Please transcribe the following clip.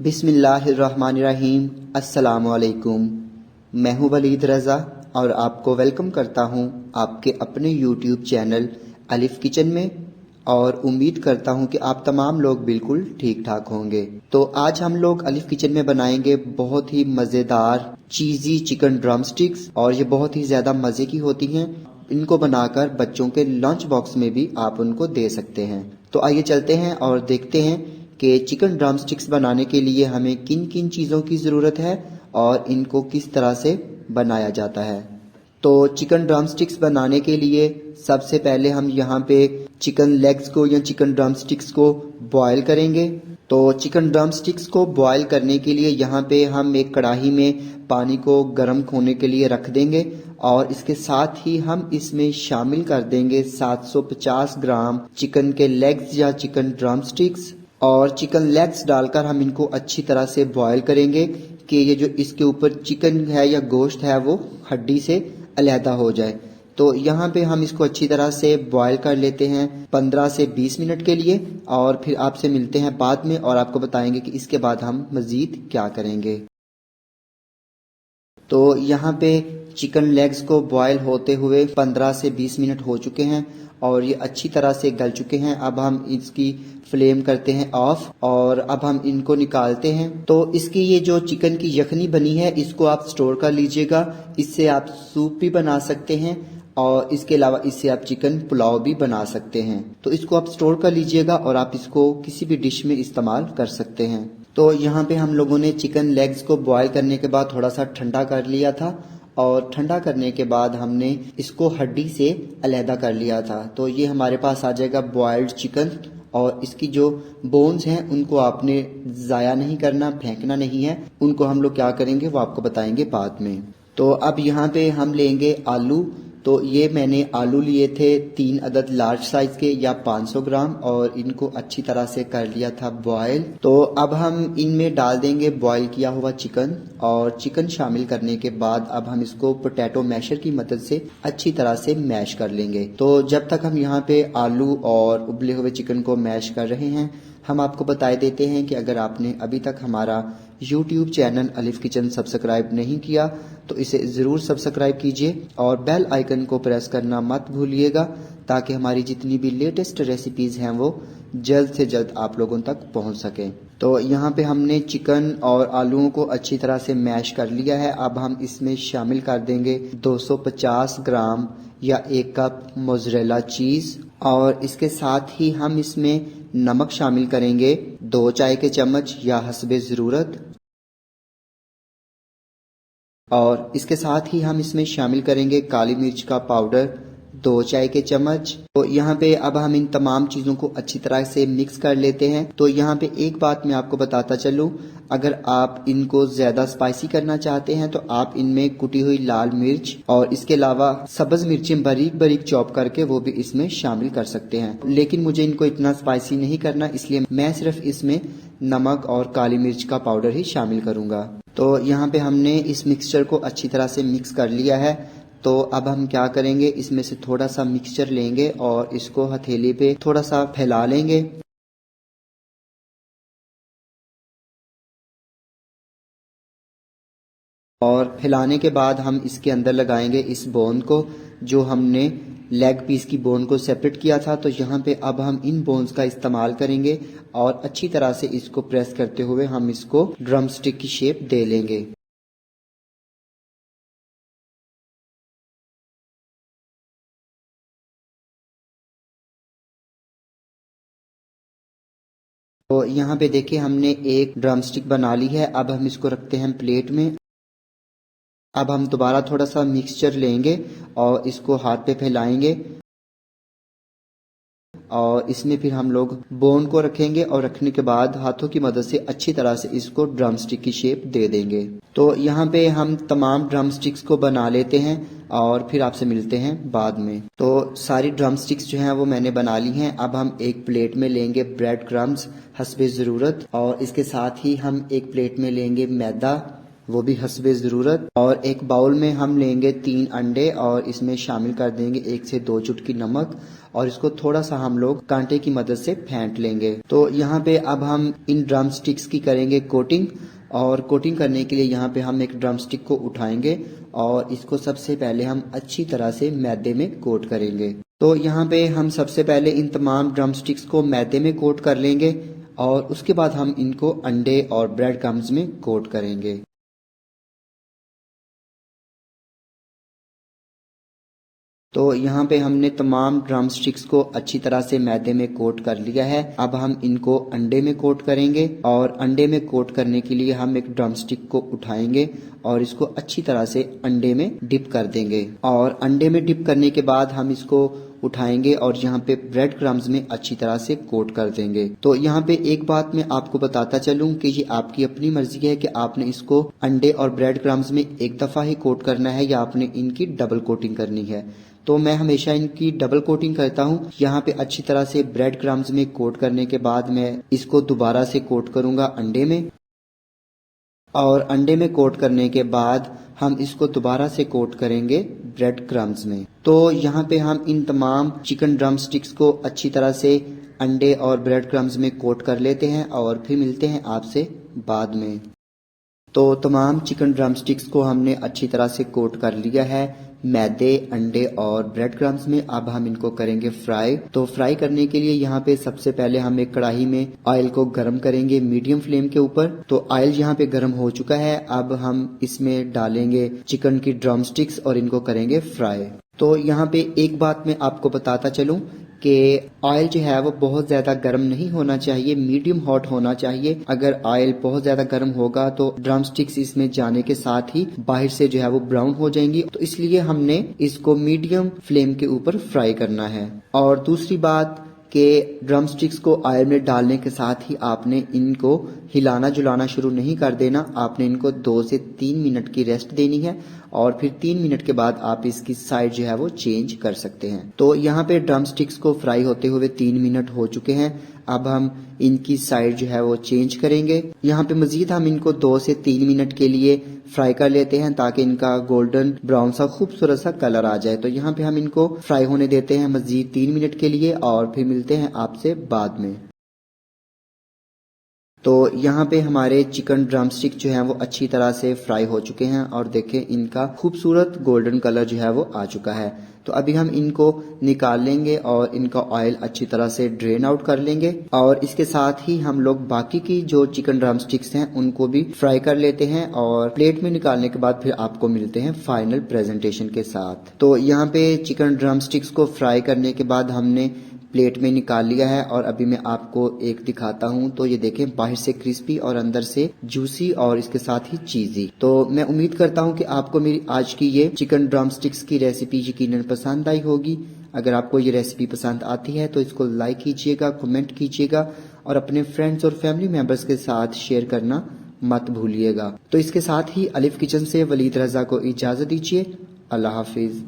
बिस्मिल्लाहिर्रहमानिर्रहीम। अस्सलामुअलैकुम। मैं हूं वलीद रज़ा और आपको वेलकम करता हूं आपके अपने यूट्यूब चैनल अलिफ किचन में, और उम्मीद करता हूं कि आप तमाम लोग बिल्कुल ठीक ठाक होंगे। तो आज हम लोग अलिफ किचन में बनाएंगे बहुत ही मज़ेदार चीज़ी चिकन ड्रम स्टिक्स, और ये बहुत ही ज़्यादा मज़े की होती हैं। इनको बनाकर बच्चों के लंच बॉक्स में भी आप उनको दे सकते हैं। तो आइए चलते हैं और देखते हैं कि चिकन ड्रम स्टिक्स बनाने के लिए हमें किन किन चीज़ों की ज़रूरत है और इनको किस तरह से बनाया जाता है। तो चिकन ड्रम स्टिक्स बनाने के लिए सबसे पहले हम यहाँ पे चिकन लेग्स को या चिकन ड्रम स्टिक्स को बॉयल करेंगे। तो चिकन ड्रम स्टिक्स को बॉयल करने के लिए यहाँ पे हम एक कढ़ाई में पानी को गर्म होने के लिए रख देंगे, और इसके साथ ही हम इसमें शामिल कर देंगे 750 ग्राम चिकन के लेग्स या चिकन ड्रम स्टिक्स। और चिकन लेग्स डालकर हम इनको अच्छी तरह से बॉयल करेंगे कि ये जो इसके ऊपर चिकन है या गोश्त है वो हड्डी से अलहदा हो जाए। तो यहाँ पे हम इसको अच्छी तरह से बॉयल कर लेते हैं 15 से 20 मिनट के लिए, और फिर आपसे मिलते हैं बाद में और आपको बताएंगे कि इसके बाद हम मज़ीद क्या करेंगे। तो यहाँ पे चिकन लेग्स को बॉयल होते हुए 15 से 20 मिनट हो चुके हैं और ये अच्छी तरह से गल चुके हैं। अब हम इसकी फ्लेम करते हैं ऑफ, और अब हम इनको निकालते हैं। तो इसकी ये जो चिकन की यखनी बनी है इसको आप स्टोर कर लीजिएगा। इससे आप सूप भी बना सकते हैं और इसके अलावा इससे आप चिकन पुलाव भी बना सकते हैं। तो इसको आप स्टोर कर लीजिएगा और आप इसको किसी भी डिश में इस्तेमाल कर सकते हैं। तो यहाँ पे हम लोगों ने चिकन लेग्स को बॉयल करने के बाद थोड़ा सा ठंडा कर लिया था, और ठंडा करने के बाद हमने इसको हड्डी से अलहदा कर लिया था। तो ये हमारे पास आ जाएगा बॉयल्ड चिकन, और इसकी जो बोन्स हैं उनको आपने ज़ाया नहीं करना, फेंकना नहीं है। उनको हम लोग क्या करेंगे वो आपको बताएंगे बाद में। तो अब यहाँ पे हम लेंगे आलू। तो ये मैंने आलू लिए थे 3 अदद लार्ज साइज के या 500 ग्राम, और इनको अच्छी तरह से कर लिया था बॉयल। तो अब हम इनमें डाल देंगे बॉयल किया हुआ चिकन, और चिकन शामिल करने के बाद अब हम इसको पोटैटो मैशर की मदद से अच्छी तरह से मैश कर लेंगे। तो जब तक हम यहाँ पे आलू और उबले हुए चिकन को मैश कर रहे हैं, हम आपको बताए देते हैं कि अगर आपने अभी तक हमारा YouTube चैनल अलिफ किचन सब्सक्राइब नहीं किया तो इसे ज़रूर सब्सक्राइब कीजिए और बेल आइकन को प्रेस करना मत भूलिएगा, ताकि हमारी जितनी भी लेटेस्ट रेसिपीज़ हैं वो जल्द से जल्द आप लोगों तक पहुंच सकें। तो यहाँ पे हमने चिकन और आलूओं को अच्छी तरह से मैश कर लिया है। अब हम इसमें शामिल कर देंगे 250 ग्राम या 1 कप मोज़रेला चीज़, और इसके साथ ही हम इसमें नमक शामिल करेंगे 2 चाय के चम्मच या हस्बे ज़रूरत, और इसके साथ ही हम इसमें शामिल करेंगे काली मिर्च का पाउडर 2 चाय के चम्मच। तो यहाँ पे अब हम इन तमाम चीज़ों को अच्छी तरह से मिक्स कर लेते हैं। तो यहाँ पे एक बात मैं आपको बताता चलूँ, अगर आप इनको ज़्यादा स्पाइसी करना चाहते हैं तो आप इनमें कुटी हुई लाल मिर्च और इसके अलावा सब्ज़ मिर्चें बारीक बारीक चॉप करके वो भी इसमें शामिल कर सकते हैं। लेकिन मुझे इनको इतना स्पाइसी नहीं करना, इसलिए मैं सिर्फ इसमें नमक और काली मिर्च का पाउडर ही शामिल करूँगा। तो यहाँ पे हमने इस मिक्सचर को अच्छी तरह से मिक्स कर लिया है। तो अब हम क्या करेंगे, इसमें से थोड़ा सा मिक्सचर लेंगे और इसको हथेली पे थोड़ा सा फैला लेंगे, और फैलाने के बाद हम इसके अंदर लगाएंगे इस बोन को, जो हमने लेग पीस की बोन को सेपरेट किया था। तो यहाँ पे अब हम इन बोन्स का इस्तेमाल करेंगे और अच्छी तरह से इसको प्रेस करते हुए हम इसको ड्रम स्टिक की शेप दे लेंगे। तो यहाँ पे देखिए हमने एक ड्रम स्टिक बना ली है। अब हम इसको रखते हैं प्लेट में। अब हम दोबारा थोड़ा सा मिक्सचर लेंगे और इसको हाथ पे फैलाएंगे, और इसमें फिर हम लोग बोन को रखेंगे, और रखने के बाद हाथों की मदद से अच्छी तरह से इसको ड्रम स्टिक की शेप दे देंगे। तो यहाँ पे हम तमाम ड्रम स्टिक्स को बना लेते हैं और फिर आपसे मिलते हैं बाद में। तो सारी ड्रम स्टिक्स जो हैं वो मैंने बना ली हैं। अब हम एक प्लेट में लेंगे ब्रेड क्रम्स हस्बे ज़रूरत, और इसके साथ ही हम एक प्लेट में लेंगे मैदा, वो भी हस्बे ज़रूरत। और एक बाउल में हम लेंगे 3 अंडे और इसमें शामिल कर देंगे 1 से 2 चुटकी नमक और इसको थोड़ा सा हम लोग कांटे की मदद से फेंट लेंगे। तो यहाँ पे अब हम इन ड्रम स्टिक्स की करेंगे कोटिंग। और कोटिंग करने के लिए यहाँ पे हम एक ड्रम स्टिक को उठाएंगे और इसको सबसे पहले हम अच्छी तरह से मैदे में कोट करेंगे। तो यहाँ पे हम सबसे पहले इन तमाम ड्रम स्टिक्स को मैदे में कोट कर लेंगे और उसके बाद हम इनको अंडे और ब्रेड क्रम्स में कोट करेंगे। तो यहाँ पे हमने तमाम ड्रम स्टिक्स को अच्छी तरह से मैदे में कोट कर लिया है। अब हम इनको अंडे में कोट करेंगे और अंडे में कोट करने के लिए हम एक ड्रम स्टिक को उठाएंगे और इसको अच्छी तरह से अंडे में डिप कर देंगे। और अंडे में डिप करने के बाद हम इसको उठाएंगे और यहाँ पे ब्रेड क्रम्स में अच्छी तरह से कोट कर देंगे। तो यहाँ पे एक बात मैं आपको बताता चलूं कि ये आपकी अपनी मर्जी है कि आपने इसको अंडे और ब्रेड क्रम्स में एक दफा ही कोट करना है या आपने इनकी डबल कोटिंग करनी है। तो मैं हमेशा इनकी डबल कोटिंग करता हूँ। यहाँ पे अच्छी तरह से ब्रेड क्रम्स में कोट करने के बाद मैं इसको दोबारा से कोट करूंगा अंडे में और अंडे में कोट करने के बाद हम इसको दोबारा से कोट करेंगे ब्रेड क्रम्स में। तो यहाँ पे हम इन तमाम चिकन ड्रम स्टिक्स को अच्छी तरह से अंडे और ब्रेड क्रम्स में कोट कर लेते हैं और फिर मिलते हैं आपसे बाद में। तो तमाम चिकन ड्रम स्टिक्स को हमने अच्छी तरह से कोट कर लिया है मैदे, अंडे और ब्रेड क्रम्स में। अब हम इनको करेंगे फ्राई। तो फ्राई करने के लिए यहाँ पे सबसे पहले हम एक कढ़ाई में ऑयल को गर्म करेंगे मीडियम फ्लेम के ऊपर। तो ऑयल यहाँ पे गर्म हो चुका है। अब हम इसमें डालेंगे चिकन की ड्रम स्टिक्स और इनको करेंगे फ्राई। तो यहाँ पे एक बात मैं आपको बताता चलूं कि ऑयल जो है वो बहुत ज्यादा गर्म नहीं होना चाहिए, मीडियम हॉट होना चाहिए। अगर ऑयल बहुत ज्यादा गर्म होगा तो ड्रम स्टिक्स इसमें जाने के साथ ही बाहर से जो है वो ब्राउन हो जाएंगी। तो इसलिए हमने इसको मीडियम फ्लेम के ऊपर फ्राई करना है। और दूसरी बात कि ड्रम स्टिक्स को ऑयल में डालने के साथ ही आपने इनको हिलाना जुलाना शुरू नहीं कर देना। आपने इनको 2 से 3 मिनट की रेस्ट देनी है और फिर 3 मिनट के बाद आप इसकी साइड जो है वो चेंज कर सकते हैं। तो यहाँ पे ड्रम स्टिक्स को फ्राई होते हुए 3 मिनट हो चुके हैं। अब हम इनकी साइड जो है वो चेंज करेंगे। यहाँ पे मजीद हम इनको 2 से 3 मिनट के लिए फ्राई कर लेते हैं ताकि इनका गोल्डन ब्राउन सा खूबसूरत सा कलर आ जाए। तो यहाँ पे हम इनको फ्राई होने देते हैं मजीद 3 मिनट के लिए और फिर मिलते हैं आपसे बाद में। तो यहाँ पे हमारे चिकन ड्रम स्टिक जो है वो अच्छी तरह से फ्राई हो चुके हैं और देखें इनका खूबसूरत गोल्डन कलर जो है वो आ चुका है। तो अभी हम इनको निकाल लेंगे और इनका ऑयल अच्छी तरह से ड्रेन आउट कर लेंगे और इसके साथ ही हम लोग बाकी की जो चिकन ड्रम स्टिक्स हैं उनको भी फ्राई कर लेते हैं और प्लेट में निकालने के बाद फिर आपको मिलते हैं फाइनल प्रेजेंटेशन के साथ। तो यहाँ पे चिकन ड्रम स्टिक्स को फ्राई करने के बाद हमने प्लेट में निकाल लिया है और अभी मैं आपको एक दिखाता हूं। तो ये देखें बाहर से क्रिस्पी और अंदर से जूसी और इसके साथ ही चीजी। तो मैं उम्मीद करता हूं कि आपको मेरी आज की ये चिकन ड्रम स्टिक्स की रेसिपी यकीनन पसंद आई होगी। अगर आपको ये रेसिपी पसंद आती है तो इसको लाइक कीजिएगा, कमेंट कीजिएगा और अपने फ्रेंड्स और फैमिली मेंबर्स के साथ शेयर करना मत भूलिएगा। तो इसके साथ ही अलिफ किचन से वलीद रजा को इजाजत दीजिए। अल्लाह हाफिज।